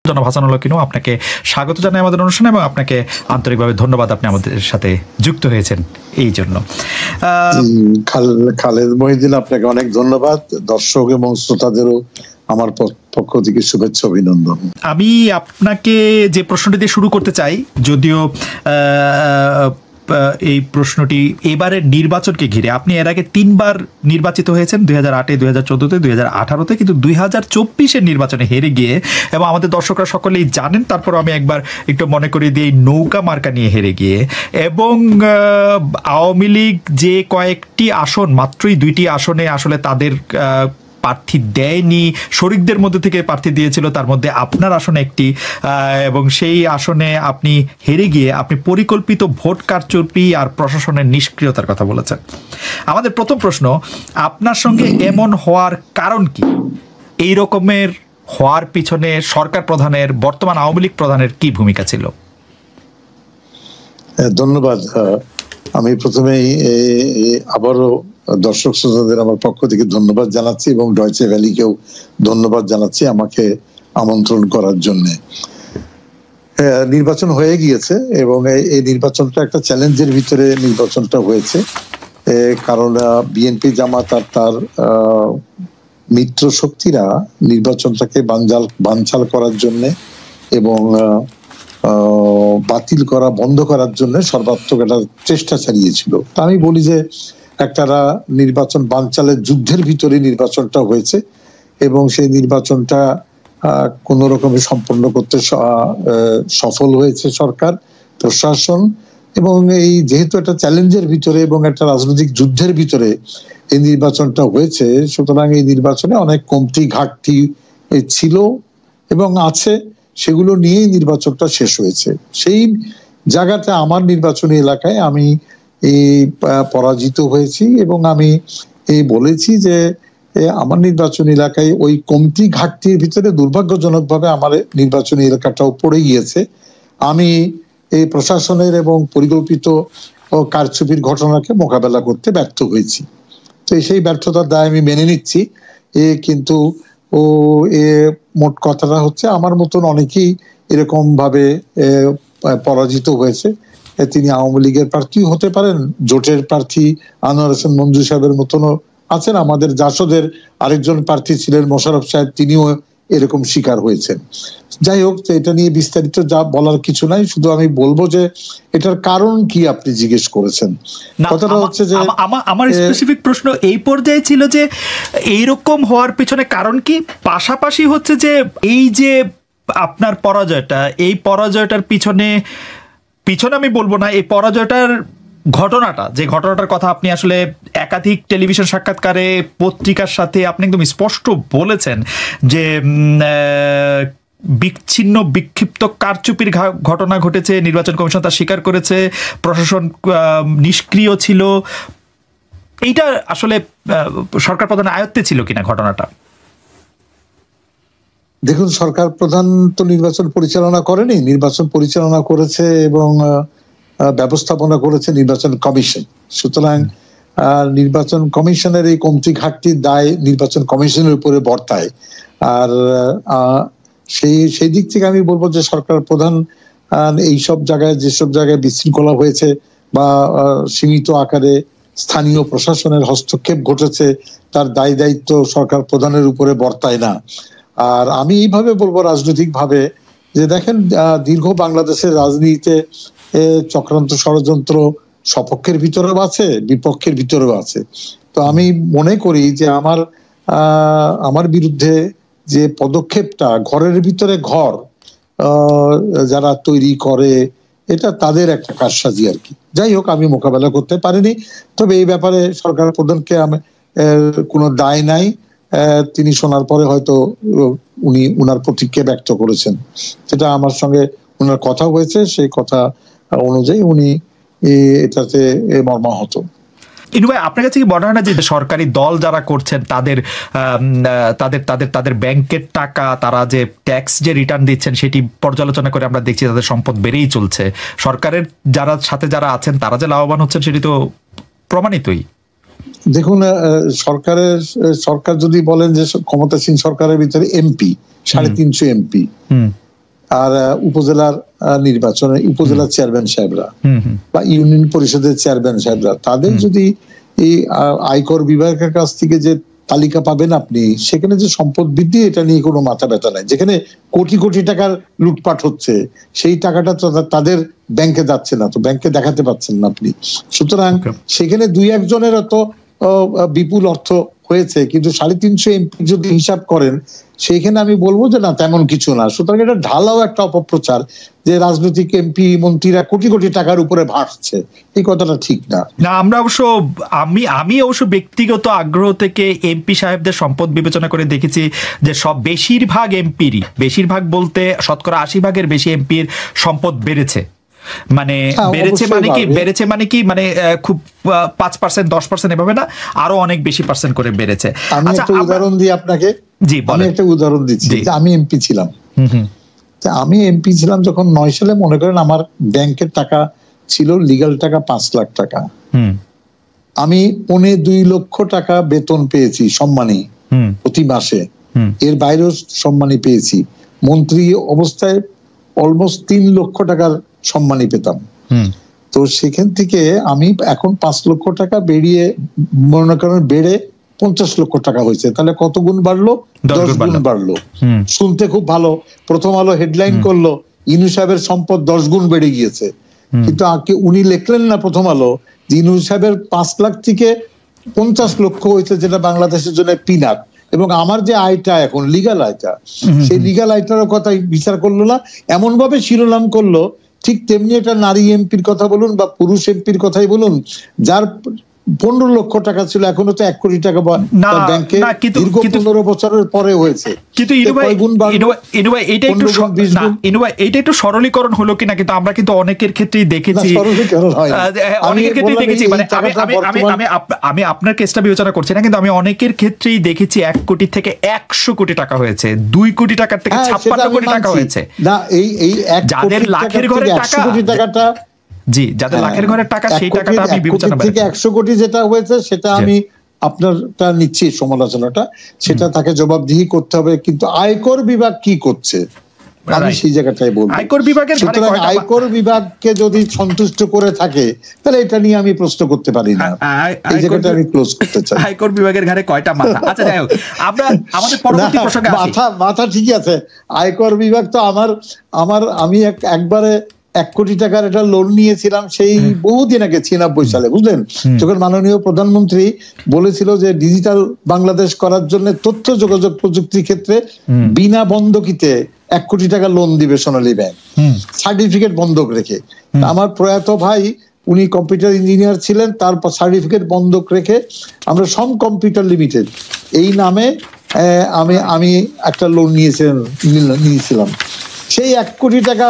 জনাব হাসানুল হক ইনু, আপনাকে স্বাগত জানাই আমাদের অনুষ্ঠানে এবং আপনাকে আন্তরিকভাবে ধন্যবাদ, আপনি আমাদের সাথে যুক্ত হয়েছেন এই জন্য। খালেদ মহিউদ্দিন, আপনাকে অনেক ধন্যবাদ। দর্শক এবং শ্রোতাদেরও আমার পক্ষ থেকে শুভেচ্ছা, অভিনন্দন। আমি আপনাকে যে প্রশ্নটি দিয়ে শুরু করতে চাই, যদিও এই প্রশ্নটি এবারের নির্বাচনকে ঘিরে, আপনি এর আগে 3বার নির্বাচিত হয়েছেন, 2008-এ, 2014-তে, 2018-তে, কিন্তু 2024-এর নির্বাচনে হেরে গিয়ে, এবং আমাদের দর্শকরা সকলেই জানেন, তারপর আমি একবার একটু মনে করিয়ে দিই, নৌকা মার্কা নিয়ে হেরে গিয়ে, এবং আওয়ামী লীগ যে কয়েকটি আসন, মাত্রই 2টি আসনে আসলে তাদের প্রার্থী দেয়নি, শরিকদের মধ্যে থেকে প্রার্থী দিয়েছিল, তার মধ্যে আপনার আসনে একটি, এবং সেই আসনে আপনি হেরে গিয়ে আপনি পরিকল্পিত ভোট কারচুপি আর প্রশাসনের নিষ্ক্রিয়তার কথা বলেছেন। আমাদের প্রথম প্রশ্ন, আপনার সঙ্গে এমন হওয়ার কারণ কি? এই রকমের হওয়ার পিছনে সরকার প্রধানের, বর্তমান আওয়ামী লীগ প্রধানের কি ভূমিকা ছিল? ধন্যবাদ। আমি প্রথমেই আবারও দর্শক শ্রোতাদের আমার পক্ষ থেকে ধন্যবাদ জানাচ্ছি এবং ডয়চে ভ্যালিকেও ধন্যবাদ জানাচ্ছি আমাকে আমন্ত্রণ করার জন্য। নির্বাচন হয়ে গিয়েছে এবং এই নির্বাচনটা একটা চ্যালেঞ্জের ভিতরে নির্বাচনটা হয়েছে, কারণ বিএনপি জামাত আর তার মিত্র শক্তিরা নির্বাচনটাকে বানচাল করার জন্য এবং বাতিল করা, বন্ধ করার জন্য সর্বাত্মক একটা চেষ্টা চালিয়েছিল। তা আমি বলি যে একটা নির্বাচন বানচালের যুদ্ধের ভিতরে নির্বাচনটা হয়েছে এবং সেই নির্বাচনটা কোন রকমে সম্পন্ন করতে সফল হয়েছে সরকার, প্রশাসন। এবং এই যেহেতু একটা চ্যালেঞ্জের ভিতরে এবং একটা রাজনৈতিক যুদ্ধের ভিতরে এই নির্বাচনটা হয়েছে, সুতরাং এই নির্বাচনে অনেক কমতি ঘাটতি ছিল এবং আছে, সেগুলো নিয়েই নির্বাচনটা শেষ হয়েছে। সেই জায়গাতে আমার নির্বাচনী এলাকায় আমি পরাজিত হয়েছি এবং আমি বলেছি যে আমার নির্বাচনী এলাকায় ওই কমতি ঘাটতির ভিতরে দুর্ভাগ্যজনকভাবে আমার নির্বাচনী এলাকাটাও পড়ে গিয়েছে। আমি এই প্রশাসনের এবং পরিকল্পিত কারচুপির ঘটনাকে মোকাবেলা করতে ব্যর্থ হয়েছি। তো সেই ব্যর্থতার দায় আমি মেনে নিচ্ছি। কিন্তু মোট কথাটা হচ্ছে, আমার মতন অনেকেই এরকম ভাবে পরাজিত হয়েছে। তিনি আওয়ামী লীগের প্রার্থী হতে পারেন, জোটের প্রার্থী আনোয়ার হোসেন মঞ্জু সাহেবের মতনও আছেন, আমাদের জাসদের আরেকজন প্রার্থী ছিলেন মোশাররফ সাহেব, তিনিও এরকম শিকার হয়েছেন। যাই হোক, এটা নিয়ে বিস্তারিত যা বলার কিছু নাই, শুধু আমি বলবো যে এটার কারণ কি আপনি জিজ্ঞেস করেছেন। কথাটা হচ্ছে যে আমার স্পেসিফিক প্রশ্ন এই পর্যায়ে ছিল যে এইরকম হওয়ার পিছনে কারণ কি, পাশাপাশি হচ্ছে যে এই যে আপনার পরাজয়টা, এই পরাজয়টার পিছনে আমি বলবো না, এই পরাজয়টার ঘটনাটা, যে ঘটনাটার কথা আপনি আসলে একাধিক টেলিভিশন সাক্ষাৎকারে, পত্রিকার সাথে আপনি একদম স্পষ্ট বলেছেন যে বিচ্ছিন্ন বিক্ষিপ্ত কারচুপির ঘটনা ঘটেছে, নির্বাচন কমিশন তা স্বীকার করেছে, প্রশাসন নিষ্ক্রিয় ছিল। এইটা আসলে সরকার প্রধানের আয়ত্তে ছিল কিনা ঘটনাটা? দেখুন, সরকার প্রধান তো নির্বাচন পরিচালনা করেনি, নির্বাচন পরিচালনা করেছে এবং ব্যবস্থাপনা করেছে নির্বাচন কমিশন। সুতরাং নির্বাচন কমিশনের এই কমতি ঘাটতির দায় নির্বাচন কমিশনের উপরে বর্তায়। আর সেই দিক থেকে আমি বলবো যে সরকার প্রধান এইসব জায়গায়, যেসব জায়গায় বিশৃঙ্খলা হয়েছে বা সীমিত আকারে স্থানীয় প্রশাসনের হস্তক্ষেপ ঘটেছে, তার দায় দায়িত্ব সরকার প্রধানের উপরে বর্তায় না। আর আমি এইভাবে বলবো রাজনৈতিক ভাবে যে দেখেন, দীর্ঘ বাংলাদেশের রাজনীতিতে চক্রান্ত ষড়যন্ত্র সপক্ষের ভিতরেও আছে, বিপক্ষের ভিতরেও আছে। তো আমি মনে করি যে আমার বিরুদ্ধে যে পদক্ষেপটা, ঘরের ভিতরে ঘর যারা তৈরি করে, এটা তাদের একটা কারসাজি আর কি। যাই হোক, আমি মোকাবেলা করতে পারিনি। তবে এই ব্যাপারে সরকার প্রধানকে কোনো দায় নাই। তিনি শোনার পরে হয়তো উনি উনার প্রতিক্রিয়া ব্যক্ত করেছেন, সেটা আমার সঙ্গে উনার কথা হয়েছে, সেই কথা অনুযায়ী উনি এটাতে মর্মাহত। ইনু ভাই, আপনার কাছে কি মনে হয় না যে সরকারি দল যারা করছেন তাদের তাদের তাদের তাদের ব্যাংকের টাকা, তারা যে ট্যাক্স যে রিটার্ন দিচ্ছেন, সেটি পর্যালোচনা করে আমরা দেখছি তাদের সম্পদ বেড়েই চলছে। সরকারের যারা আছেন তারা যে লাভবান হচ্ছেন সেটি তো প্রমাণিতই। দেখুন, সরকার যদি বলেন যে ক্ষমতাসীন সরকারের ভিতরে এমপি 350 এমপি, আর উপজেলার নির্বাচনে উপজেলার চেয়ারম্যান সাহেবরা বা ইউনিয়ন পরিষদের চেয়ারম্যান সাহেবরা তাদের যদি এই আয়কর বিভাগের কাছ থেকে যে তালিকা পাবেন আপনি, সেখানে যে সম্পদ বৃদ্ধি এটা নিয়ে কোনো মাথা ব্যথা নাই। যেখানে কোটি কোটি টাকার লুটপাট হচ্ছে সেই টাকাটা তো তাদের ব্যাংকে যাচ্ছে না, তো ব্যাংকে দেখাতে পাচ্ছেন না আপনি। সুতরাং সেখানে দুই একজনের তো বিপুল অর্থ হয়েছে, কিন্তু 350 এমপি যদি হিসাব করেন সেইখানে আমি বলবো যে না তেমন কিছু না। সুতরাং এটা ঢালাও একটা অপপ্রচার যে রাজনৈতিক এমপি মন্ত্রীরা কোটি কোটি টাকার উপরে ভাসছে, এই কথাটা ঠিক না। না, আমরা অবশ্য আমি অবশ্য ব্যক্তিগত আগ্রহ থেকে এমপি সাহেবদের সম্পদ বিবেচনা করে দেখেছি যে বেশিরভাগ এমপিরই, বেশিরভাগ বলতে শতকরা 80% বেশি এমপির সম্পদ বেড়েছে। মানে বেড়েছে মানে কি মানে খুব 5%, 10% এভাবে না, আরো অনেক বেশি পার্সেন্ট করে বেড়েছে। আমি একটা উদাহরণ দিই আপনাকে। জি, আমি একটা উদাহরণ দিচ্ছি। আমি এমপি ছিলাম, যখন 9 সালে, মনে করেন আমার ব্যাংকের টাকা ছিল লিগ্যাল টাকা 5 লাখ টাকা। আমি 2.25 লক্ষ টাকা বেতন পেয়েছি সম্মানী প্রতি মাসে, এর বাইরেও সম্মানী পেয়েছি। মন্ত্রী অবস্থায় অলমোস্ট 3 লক্ষ টাকার সম্মানী পেতাম। তো সেখান থেকে আমি এখন 5 লক্ষ টাকা বেড়ে 50 লক্ষ টাকা হয়েছে। তাহলে কত গুণ বাড়লো? 10 গুণ বাড়লো। শুনতে খুব ভালো। প্রথম আলো হেডলাইন করলো ইনু সাহেবের সম্পদ 10 গুণ বেড়ে গিয়েছে, কিন্তু উনি লিখলেন না প্রথম আলো যে ইনু সাহেবের 5 লাখ থেকে 50 লক্ষ হয়েছে, যেটা বাংলাদেশের জন্য পিনাক। এবং আমার যে আয়টা এখন লিগ্যাল আয়টা, সেই লিগ্যাল আয়টার কথা বিচার করলো না, এমন ভাবে শিরোনাম করলো। ঠিক তেমনি একটা নারী এমপির কথা বলুন বা পুরুষ এমপির কথাই বলুন, যার 15 লক্ষ টাকা ছিল এখনো তো 1 কোটি টাকা ব্যাংকে দীর্ঘ 15 বছরের পরে হয়েছে। কিন্তু এইটা একটু সরলীকরণ হলো কিনা, কিন্তু আমরা কিন্তু অনেকের ক্ষেত্রেই দেখেছি, মানে আমি আপনার কেসটা বিবেচনা করছি না, কিন্তু আমি অনেকের ক্ষেত্রেই দেখেছি 1 কোটি থেকে 100 কোটি টাকা হয়েছে, 2 কোটি টাকার থেকে 56 কোটি টাকা হয়েছে। না, এই যাদের লাখের ঘরে টাকাটা, জি, যাদের লাখের ঘরের টাকা, সেই টাকাটা আমি বিবেচনা করি। 100 কোটি যেটা হয়েছে সেটা আমি আপনারটা নিচ্ছি সমালোচনাটা, সেটা তাকে জবাবদিহি করতে হবে। কিন্তু আয়কর বিভাগ কি করছে আমি সেই জায়গাটাই বলবো। আয়কর বিভাগকে যদি সন্তুষ্ট করে থাকে তাহলে এটা নিয়ে আমি প্রশ্ন করতে পারি না। এই জায়গাটা আমি ক্লোজ করতে চাই। আয়কর বিভাগের ঘাড়ে কয়টা মাথা? আচ্ছা, যাই হোক, আমরা আমাদের পরবর্তী প্রসঙ্গে আসি। মাথা ঠিকই আছে। আয়কর বিভাগ তো আমি একবারে 1 কোটি টাকার একটা লোন নিয়েছিলাম সেই বহুদিন আগে, 96 সালে, বুঝলেন, যখন মাননীয় প্রধানমন্ত্রী বলেছিল যে ডিজিটাল বাংলাদেশ করার জন্য তথ্য যোগাযোগ প্রযুক্তি ক্ষেত্রে বিনা বন্ধকিতে 1 কোটি টাকা লোন দিবে সোনালী ব্যাংক, সার্টিফিকেট বন্ধক রেখে। আমার প্রয়াত ভাই, উনি কম্পিউটার ইঞ্জিনিয়ার ছিলেন, তার সার্টিফিকেট বন্ধক রেখে আমরা সম কম্পিউটার লিমিটেড এই নামে আমি একটা লোন নিয়েছিলাম। সেই 1 কোটি টাকা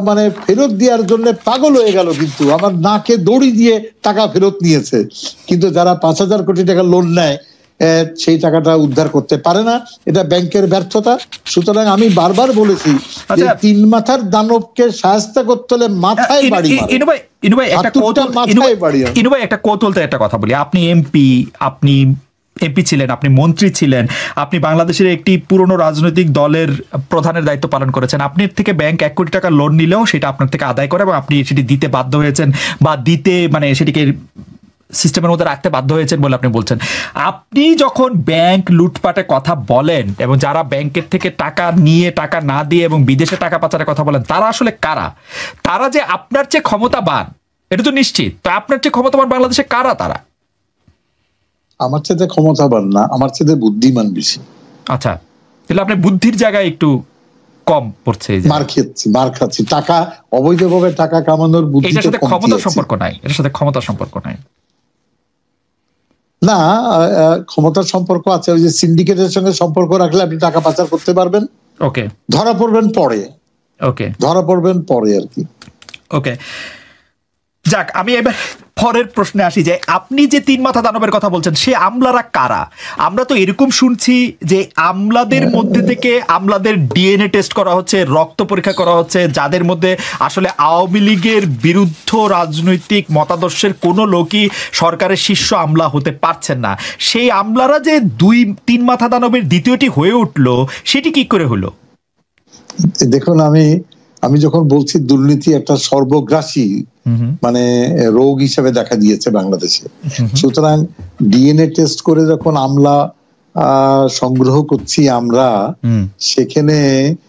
মানে ফেরত দেওয়ার জন্য পাগল হয়ে গেল, কিন্তু আমার নাকে দড়ি দিয়ে টাকা ফেরত নিয়েছে। কিন্তু যারা 5,000 কোটি টাকা লোন নেয় সেই টাকাটা উদ্ধার করতে পারে না, এটা ব্যাংকের ব্যর্থতা। সুতরাং আমি বারবার বলেছি যে 3 মাথার দানবকে শায়েস্তা করতে হলে মাথায় বাড়ি একটা কৌতূহলতে একটা কথা বলি। আপনি এমপি ছিলেন, আপনি মন্ত্রী ছিলেন, আপনি বাংলাদেশের একটি পুরনো রাজনৈতিক দলের প্রধানের দায়িত্ব পালন করেছেন। আপনার থেকে ব্যাংক 1 কোটি টাকা লোন নিলেও সেটা আপনার থেকে আদায় করে এবং আপনি সেটি দিতে বাধ্য হয়েছেন, বা মানে সেটিকে সিস্টেমের মধ্যে রাখতে বাধ্য হয়েছেন বলে আপনি বলছেন। আপনি যখন ব্যাংক লুটপাটের কথা বলেন এবং যারা ব্যাংকের থেকে টাকা নিয়ে টাকা না দিয়ে এবং বিদেশে টাকা পাচারের কথা বলেন, তারা আসলে কারা? তারা যে আপনার চেয়ে ক্ষমতাবান এটা তো নিশ্চিত। তা আপনার চেয়ে ক্ষমতাবান বাংলাদেশে কারা? তারা আমার চেয়ে ক্ষমতাবান না, আমার চেয়ে বুদ্ধিমান বেশি। আচ্ছা, তাহলে আপনি বুদ্ধির জায়গায় একটু কম পড়ছে। মার খাচ্ছি, টাকা অবৈধভাবে টাকা কামানোর বুদ্ধি। এটার সাথে ক্ষমতার সম্পর্ক নাই, এটার সাথে ক্ষমতার সম্পর্ক নাই। না, ক্ষমতার সম্পর্ক আছে। ওই যে সিন্ডিকেটের সঙ্গে সম্পর্ক রাখলে আপনি টাকা পাচার করতে পারবেন। ওকে, ধরা পড়বেন পরে। ওকে, ধরা পড়বেন পরে আর কি। ওকে, যাক, আমি এবার পরের প্রশ্নে আসি যে আপনি যে 3 মাথা দানবের কথা বলছেন, সে আমলারা কারা? আমরা তো এরকম শুনছি যে আমলাদের মধ্যে থেকে আমলাদের ডিএনএ টেস্ট করা হচ্ছে, রক্ত পরীক্ষা করা হচ্ছে, যাদের মধ্যে আসলে আওয়ামী লীগের বিরুদ্ধ রাজনৈতিক মতাদর্শের কোনো লোকই সরকারের শীর্ষ আমলা হতে পারছেন না। সেই আমলারা যে 2-3 মাথা দানবের দ্বিতীয়টি হয়ে উঠলো, সেটি কি করে হলো? দেখুন, আমি যখন বলছি দুর্নীতি একটা সর্বগ্রাসী মানে রোগ হিসেবে দেখা দিয়েছে বাংলাদেশে, সুতরাং ডিএনএ টেস্ট করে যখন আমলা সংগ্রহ করছি আমরা, সেখানে